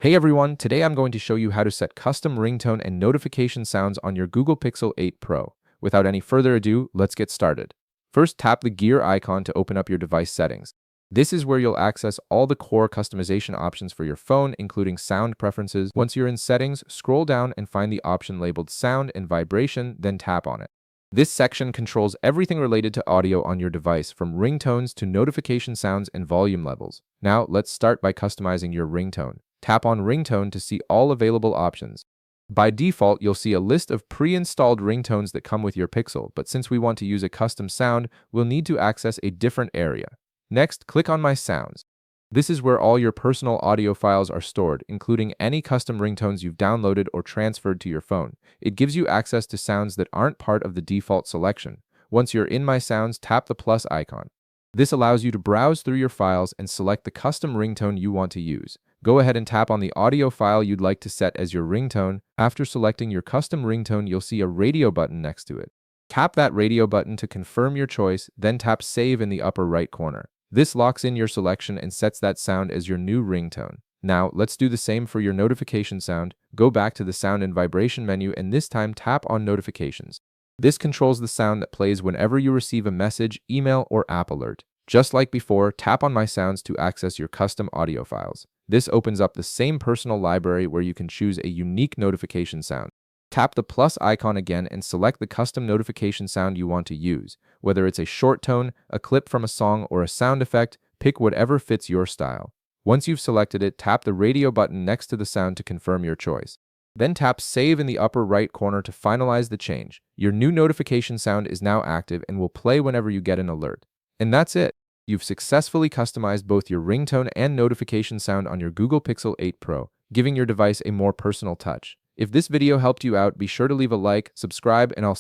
Hey everyone, today I'm going to show you how to set custom ringtone and notification sounds on your Google Pixel 8 Pro. Without any further ado, let's get started. First, tap the gear icon to open up your device settings. This is where you'll access all the core customization options for your phone, including sound preferences. Once you're in settings, scroll down and find the option labeled sound and vibration, then tap on it. This section controls everything related to audio on your device, from ringtones to notification sounds and volume levels. Now, let's start by customizing your ringtone. Tap on Ringtone to see all available options. By default, you'll see a list of pre-installed ringtones that come with your Pixel, but since we want to use a custom sound, we'll need to access a different area. Next, click on My Sounds. This is where all your personal audio files are stored, including any custom ringtones you've downloaded or transferred to your phone. It gives you access to sounds that aren't part of the default selection. Once you're in My Sounds, tap the plus icon. This allows you to browse through your files and select the custom ringtone you want to use. Go ahead and tap on the audio file you'd like to set as your ringtone. After selecting your custom ringtone, you'll see a radio button next to it. Tap that radio button to confirm your choice, then tap Save in the upper right corner. This locks in your selection and sets that sound as your new ringtone. Now, let's do the same for your notification sound. Go back to the Sound and Vibration menu and this time tap on Notifications. This controls the sound that plays whenever you receive a message, email, or app alert. Just like before, tap on My Sounds to access your custom audio files. This opens up the same personal library where you can choose a unique notification sound. Tap the plus icon again and select the custom notification sound you want to use. Whether it's a short tone, a clip from a song, or a sound effect, pick whatever fits your style. Once you've selected it, tap the radio button next to the sound to confirm your choice. Then tap Save in the upper right corner to finalize the change. Your new notification sound is now active and will play whenever you get an alert. And that's it. You've successfully customized both your ringtone and notification sound on your Google Pixel 8 Pro, giving your device a more personal touch. If this video helped you out, be sure to leave a like, subscribe, and I'll